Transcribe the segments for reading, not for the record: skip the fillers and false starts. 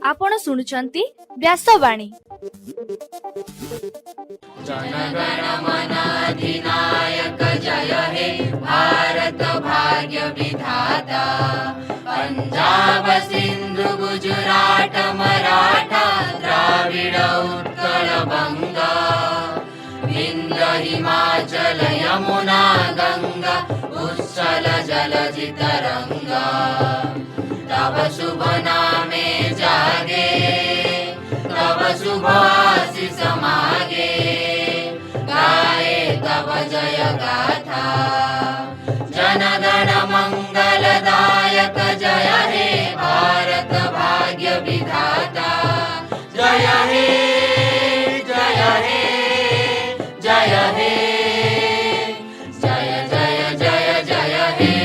आपण शुणुचंती व्यासवाणी। जनगण मन अधिनायक जय हे भारत भाग्य विधाता। पंजाब सिंधु गुजरात मराठा द्राविड उत्कल बंगा। विंध्य हिमाचल यमुना गंगा उच्चल जलधि तरंगा। तब शुभ नामे जागे तब शुभ आशीष मागे। गाए तब जय गाथा जनगण मंगलदायक जय हे भारत भाग्य विधाता। जय हे जय हे जय हे जय जय जय जय हे।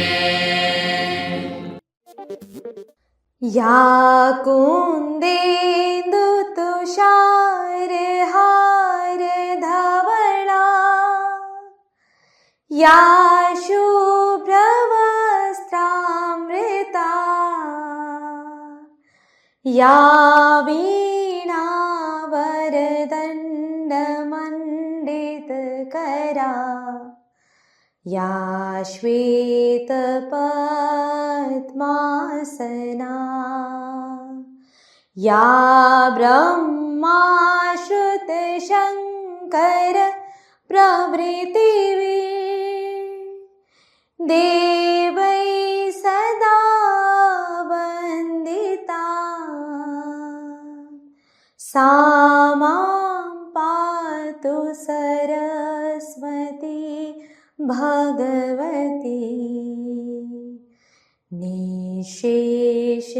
या कुंदेन्दु तुषार हार धवला। या शुभ्र वस्त्रामृता। या वीणा वरदंड मंडित करा। या श्वेत पद्मासना। या ब्रह्माश्रुत शंकर प्रभृतिवी। देवै सदा वंदिता। सा मां पातु सरस्वती भगवती। निशेष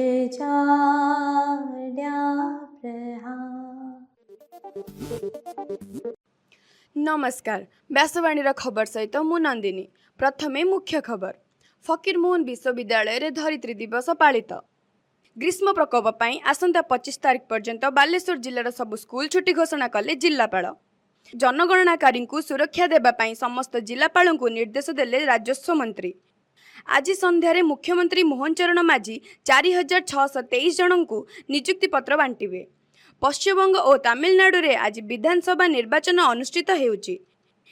नमस्कार। व्यासवाणी खबर सहित मु नंदिनी। प्रथमे मुख्य खबर। फकीरमोहन विश्वविद्यालय रे धरित्री दिवस पालित। ग्रीष्म प्रकोप पाई आसंता 25 तारिख पर्यंत बालेश्वर जिल्लार सबु स्कूल छुट्टी घोषणा कले जिल्लापाल। जनगणनाकारी सुरक्षा देबा पाई समस्त जिल्लापाल को निर्देश देले राजस्व मंत्री। आज संध्यारे मुख्यमंत्री मोहन चरण माझी 4623 जन को नियुक्ति पत्र बांटिबे। पश्चिमबंग और तमिलनाडु रे आज विधानसभा निर्वाचन अनुष्ठित हेउची।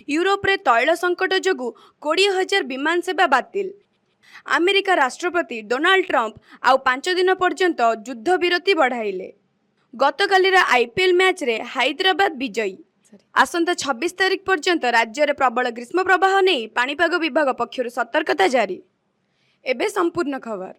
यूरोप रे तैल संकट जोगु 20,000 विमान सेवा बातिल। अमेरिका राष्ट्रपति डोनाल्ड ट्रंप आउ 5 दिन पर्यंत युद्ध विरति बढ़ाइले। गतकाली आईपीएल मैच रे हैदराबाद विजयी। आसंता 26 तारिख पर्यंत राज्य में प्रबल ग्रीष्म प्रवाह नहीं पाणीपाग विभाग पक्षर सतर्कता जारी। एबे संपूर्ण खबर।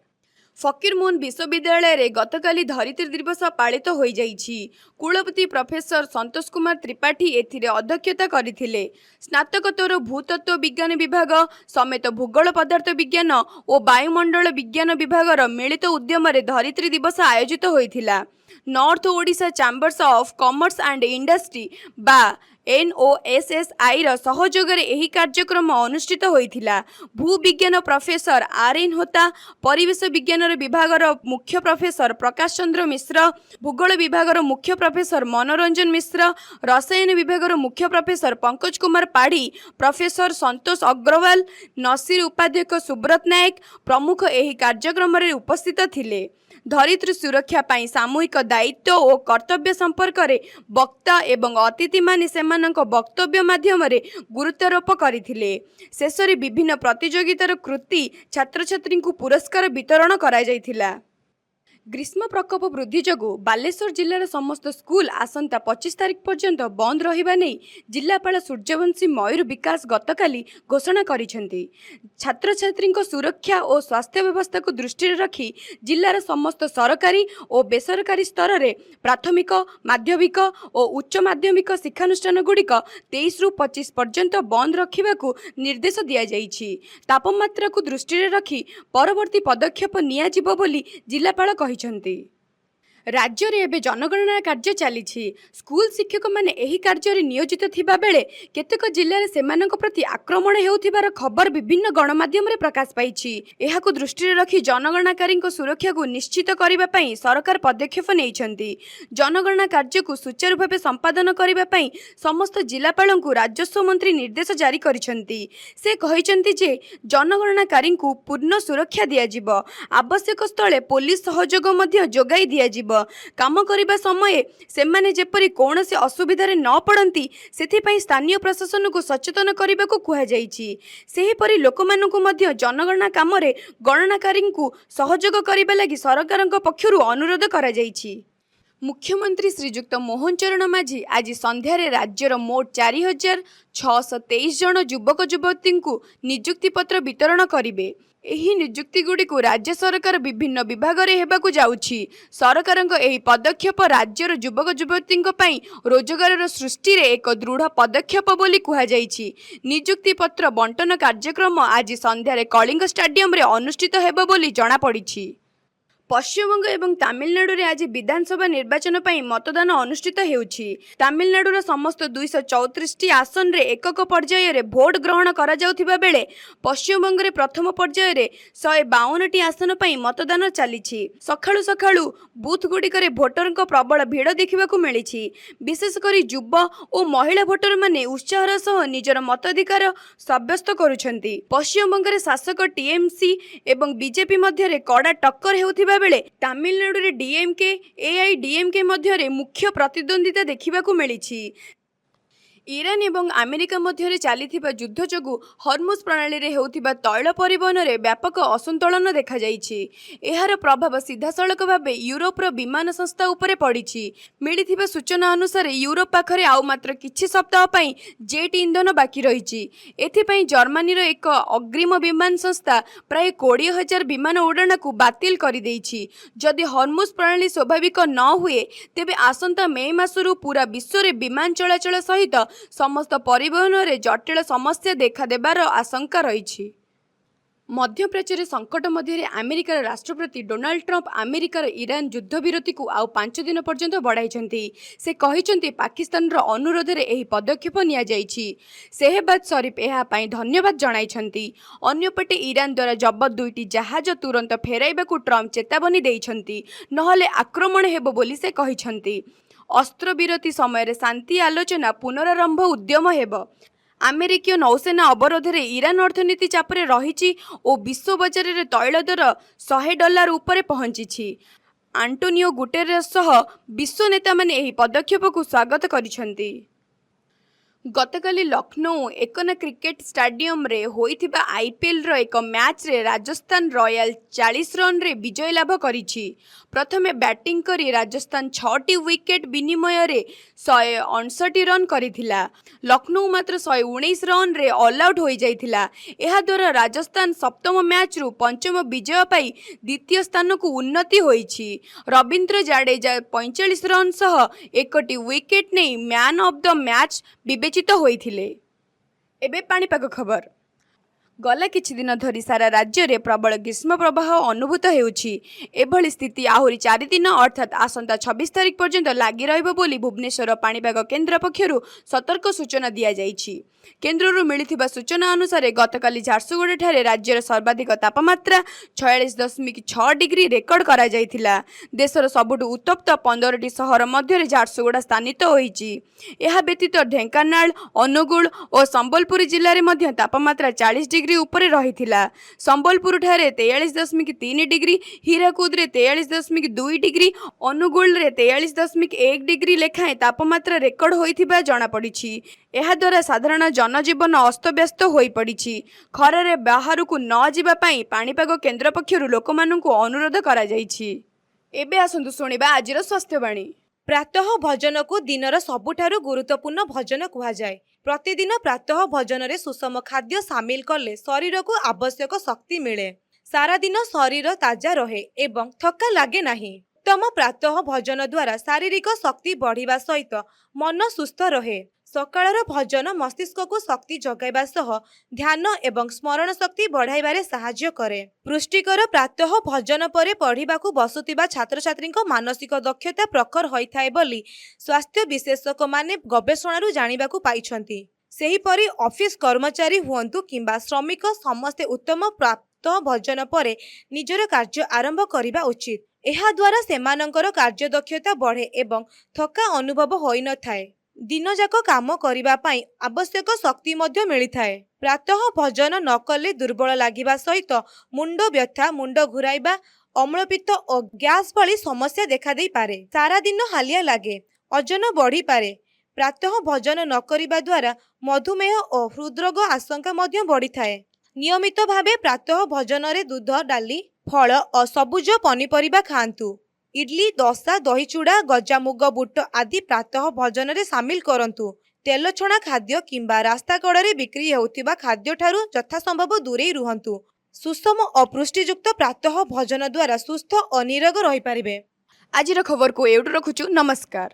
फकीरमोहन विश्वविद्यालय रे गतकाली धरित्री दिवस पालित हो जाइछि। कुलपति प्रोफेसर संतोष कुमार त्रिपाठी एथिरे अध्यक्षता करथिले। स्नातकोत्तर भूतत्व विज्ञान विभाग समेत भूगोल पदार्थ विज्ञान और वायुमंडल विज्ञान विभाग मिलित उद्यम रे धरित्री दिवस आयोजित होइथिला। North Odisha chambers of commerce and industry बा NOSSI सहयोग एही कार्यक्रम अनुष्ठित होइथिला। भूविज्ञान प्रोफेसर RN होता, परिवेश विज्ञान विभाग मुख्य प्रोफेसर प्रकाश चंद्र मिश्र, भूगोल विभाग मुख्य प्रोफेसर मनोरंजन मिश्र, रसायन विभाग मुख्य प्रोफेसर पंकज कुमार पाढ़ी, प्रोफेसर संतोष अग्रवाल, नसीर उपाध्यक्ष सुब्रत नायक प्रमुख एही कार्यक्रम रे उपस्थित थिले। धरित्री सुरक्षा पाई सामूहिक दायित्व और कर्तव्य संपर्क में वक्ता एवं अतिथि माने सेमानक वक्तव्य माध्यम गुरुत्वारोप करथिले। शेष में विभिन्न प्रतियोगितार कृति छात्र छात्री को पुरस्कार वितरण करा जायथिला। ग्रीष्म प्रकोप वृद्धि जोगु बालेश्वर जिल्लार समस्त स्कूल आसंता 25 तारिख पर्यंत बंद रहिबा नै जिल्लापाल सूर्यवंशी मयूर विकास गतकाली घोषणा करिसेंती। छात्र छात्री सुरक्षा और स्वास्थ्य व्यवस्था को दृष्टि रखी जिल्लार समस्त सरकारी और बेसरकारी स्तर में प्राथमिक माध्यमिक और उच्च माध्यमिक शिक्षानुष्ठान गुड़िक 23 ରୁ 25 पर्यंत बंद रखा निर्देश दि जाइछि। तापमात्रा को दृष्टि रखी परवर्ती पदक्षेप नियाजिबो बोली जिल्लापाल कहिसेंती। राज्य रे एबे जनगणना कार्य चली स्कूल शिक्षक माने एही कार्य रे नियोजित थिबा बेले केतेक जिल्ला रे सेमानक प्रति आक्रमण हेउथिबार खबर विभिन्न गणमाध्यम रे प्रकाश पाइछि। एहाकु दृष्टि रे रखी जनगणनाकारी सुरक्षा को निश्चित करिबा पई सरकार पदक्षेप नेइछन्ति। जनगणना कार्य को सुचारू भावे संपादन करिबा पई समस्त जिलापालंकु राजस्व मंत्री निर्देश जारी करिछन्ति। से कहिछन्ति जे जनगणनाकारी को पूर्ण सुरक्षा दिया जिवो, आवश्यक स्थले पुलिस सहयोग मध्य जोगाई दिया जिवो। काम करिबा समय सेमाने जेपरि कौनसी असुविधारे न पड़ती सेथिपई स्थानीय प्रशासन को सचेतन करने को कुहाଯାଇଛି। सेहीपरि लोकमानंकु मध्य जनगणना कामरे गणनाकारी को सहयोग करने लगी सरकारक पक्षरु अनुरोध करा जाइछि। मुख्यमंत्री श्रीजुक्त मोहन चरण माझी आज संध्यारे राज्यर मोट 4623 जन युवक युवती को नियुक्ति पत्र वितरण करिवे। एही नियुक्ति गुडी को राज्य सरकार विभिन्न विभाग रे हेबाकु जाउछि। सरकारक एही पदक्षेप राज्यर युवक युवती रोजगार सृष्टि रे एक दृढ़ पदक्षेप बोली कुहा जाइछि। नियुक्ति पत्र बंटन कार्यक्रम आज संध्यारे कलिंग स्टेडियम रे अनुष्ठित हेबो बोली जणा पड़िछि। पश्चिमबंग एवं तमिलनाडु रे आज विधानसभा निर्वाचन पर मतदान अनुष्ठित हेउछि। तमिलनाडुर समस्त 234 आसन रे एकक पर्याय रे भोट ग्रहण करा जाउथिबा बेले पश्चिमबंग रे प्रथम पर्याय रे 152 आसन पर मतदान चलीछि। सखाळु सखाळु बूथ गुडी करे भोटरक प्रबल भीड़ देखिबाकू मिलिछि। विशेषकर युव और महिला भोटर माने उत्साहर सह निजर मताधिकार साब्यस्त करुछन्ति। पश्चिमबंग रे शासक टीएमसी एवं बीजेपी मध्य रे कड़ा टक्कर हेउथिबा बेले तमिलनाडु रे डीएमके एआईडीएमके मध्य रे मुख्य प्रतिद्वंदिता देखिबाकू मिलिछि। ईरान एवं अमेरिका मध्य चलीथिबा युद्ध जोगु हर्मुज प्रणाली रे हेउथिबा तैल परिवहन रे व्यापक असंतुलन देखा जाइछि। एहार प्रभाव सीधासळख भाबे यूरोप रो विमान संस्था उपरे पड़िछि। मिलिथिबा सूचना अनुसार यूरोप पाखरे आउ मात्र किछि सप्ताह पई जेट इंधन बाकी रहिछि। एथिपई जर्मनी रो एक अग्रिम विमान संस्था प्राय 20,000 विमान उड़ाण को बातिल करि दैछि। जदि हर्मुज प्रणाली स्वाभाविक न हुए तेबे आसंता मे मासरु पूरा विश्व रे विमान चलाचल सहित समस्त परिवहन रे जटिल समस्या देखा देबार आशंका रही। मध्यप्राच्य संकट मध्य अमेरिकार राष्ट्रपति डोनाल्ड ट्रंप अमेरिकार ईरान युद्ध विरति को आउ 5 दिन पर्यंत बढ़ाई। से कहिसेंति पाकिस्तान रो अनुरोध रे एही पदक्षेप निया जाइछि। शेहबाज शरीफ एहा पई धन्यवाद जणाइछन्ति। अन्यपटे ईरान द्वारा जबत 2टी जहाज तुरंत फेराइबाकू ट्रंप चेतावनी देइछन्ति, नहले आक्रमण हेबो बोली से कहिछन्ति। अस्त्र विरति समय शांति आलोचना पुनरारंभ उद्यम हेबो। अमेरिकीय नौसेना अवरोध रे ईरान अर्थनीति चापरे रहिछि और विश्व बजार रे तैल दर $100 उपरे पहुंची। आंटोनियो गुटेरेस सह विश्व नेता माने एही पदक्षेप को स्वागत करिसंति। गतकाली लखनऊ एकना क्रिकेट स्टेडियम रे होइथिबा आईपीएल रो एक मैच रे राजस्थान रॉयल 40 रन रे विजय लाभ करिछि। प्रथमे बैटिंग करी राजस्थान 6टी विकेट विनिमय रे 159 रन करिथिला। लखनऊ मात्र 119 रन रे ऑल आउट होई जाइथिला। एहा द्वारा राजस्थान सप्तम मैच रु पंचम विजय पाई द्वितीय स्थान को उन्नति होईछि। रविंद्र जाडेजा 45 रन सह एकटी विकेट नै मैन ऑफ द मैच विवेचित होइथिले। एबे पाणीपाग खबर। गला किछि दिन धरी सारा राज्य रे प्रबल ग्रीष्म प्रवाह अनुभूत हेउछि। एभली स्थिति आहुरी 4 दिन अर्थात आसंता 26 तारिख पर्यंत लागी रहइबो बोली भुवनेश्वर पाणीपाग केन्द्र पक्षरु सतर्क सूचना दिया जाइछि। केन्द्रରୁ मिलिथिबा सूचना अनुसार गतकाली झारसुगुड़ा ठारे राज्यर सर्वाधिक तापमात्रा 46.6 डिग्री रेकर्ड करा जाइथिला। देशर सबुठु उत्तप्त 15टी सहर मध्य झारसुगुड़ा स्थानित होइछि। एहा व्यतीत ढेंकानाल, अनुगुल और संबलपुर जिल्ला रे मध्य तापमात्रा 40 डिग्री उपरे रहिथिला। संबलपुर ठारे 43.3 डिग्री, हीराकुद रे 43.2 डिग्री, अनुगुल रे 43.1 डिग्री लेखाएं तापमात्रा रेकर्ड होइथिबा जणा पड़िछि। एहा द्वारा साधारण जनजीवन अस्तव्यस्त होई पड़िछि। खरारे बाहर को न जिबा पई पाणीपाग केन्द्र पक्षरु लोकमानंकु अनुरोध करा जाइछि। एबे आसंतु सुनिबा आजिर स्वास्थ्यवाणी। प्रातः भोजन को दिनर सबुठारु गुरुत्वपूर्ण भोजन कुहा जाए। प्रतिदिन प्रातः भोजन रे सुषम खाद्य सामिल कले शरीर को आवश्यक शक्ति मिले, सारा दिन शरीर ताजा रहे एवं थका लागे नहीं। उत्तम प्रातः भोजन द्वारा शारीरिक शक्ति बढ़िबा सहित मन सुस्थ रहे। ସକାଳର ଭଜନ ମସ୍ତିଷ୍କକୁ ଶକ୍ତି ଯୋଗାଇବା ସହ ଧ୍ୟାନ ଏବଂ ସ୍ମରଣ ଶକ୍ତି ବଢ଼ାଇବାରେ ସାହାଯ୍ୟ କରେ। ପୁଷ୍ଟିକର ପ୍ରାତଃ ଭଜନ ପରେ ପଢ଼ିବାକୁ ବସୁଥିବା ଛାତ୍ରଛାତ୍ରୀଙ୍କ ମାନସିକ ଦକ୍ଷତା ପ୍ରଖର ହୋଇଥାଏ ବୋଲି ସ୍ୱାସ୍ଥ୍ୟ ବିଶେଷଜ୍ଞମାନେ ଗବେଷଣାରୁ ଜାଣିବାକୁ ପାଇଛନ୍ତି। ସେହିପରି ଅଫିସ କର୍ମଚାରୀ ହୁଅନ୍ତୁ କିମ୍ବା ଶ୍ରମିକ, ସମସ୍ତେ ଉତ୍ତମ ପ୍ରାତଃ ଭଜନ ପରେ ନିଜର କାର୍ଯ୍ୟ ଆରମ୍ଭ କରିବା ଉଚିତ। ଏହାଦ୍ୱାରା ସେମାନଙ୍କର କାର୍ଯ୍ୟଦକ୍ଷତା ବଢ଼େ ଏବଂ ଥକା ଅନୁଭବ ହୋଇନଥାଏ। ଦିନଯାକ କାମ କରିବା ପାଇଁ ଆବଶ୍ୟକ ଶକ୍ତି ମଧ୍ୟ ମିଳିଥାଏ। ପ୍ରାତଃ ଭଜନ ନ କଲେ ଦୁର୍ବଳ ଲାଗିବା ସହିତ ମୁଣ୍ଡ ବ୍ୟଥା, ମୁଣ୍ଡ ଘୁରାଇବା, ଅମ୍ଳପିତ୍ତ ଓ ଗ୍ୟାସ୍ ଭଳି ସମସ୍ୟା ଦେଖାଦେଇପାରେ। ସାରା ଦିନ ହାଲିଆ ଲାଗେ, ଓଜନ ବଢ଼ିପାରେ। ପ୍ରାତଃ ଭଜନ ନ କରିବା ଦ୍ୱାରା ମଧୁମେହ ଓ ହୃଦରୋଗ ଆଶଙ୍କା ମଧ୍ୟ ବଢ଼ିଥାଏ। ନିୟମିତ ଭାବେ ପ୍ରାତଃ ଭଜନରେ ଦୁଧ, ଡାଲି, ଫଳ ଓ ସବୁଜ ପନିପରିବା ଖାଆନ୍ତୁ। ଇଡଲି, ଦୋସା, ଦହିଚୁଡ଼ା, ଗଜାମୁଗ, ବୁଟ ଆଦି ପ୍ରାତଃ ଭଜନରେ ସାମିଲ କରନ୍ତୁ। ତେଲ ଛଣା ଖାଦ୍ୟ କିମ୍ବା ରାସ୍ତା କଡ଼ରେ ବିକ୍ରି ହେଉଥିବା ଖାଦ୍ୟଠାରୁ ଯଥାସମ୍ଭବ ଦୂରେଇ ରୁହନ୍ତୁ। ସୁଷମ ଓ ପୁଷ୍ଟିଯୁକ୍ତ ପ୍ରାତଃ ଭଜନ ଦ୍ୱାରା ସୁସ୍ଥ ଓ ନିରୋଗ ରହିପାରିବେ। ଆଜିର ଖବରକୁ ଏଇଠୁ ରଖୁଛୁ। ନମସ୍କାର।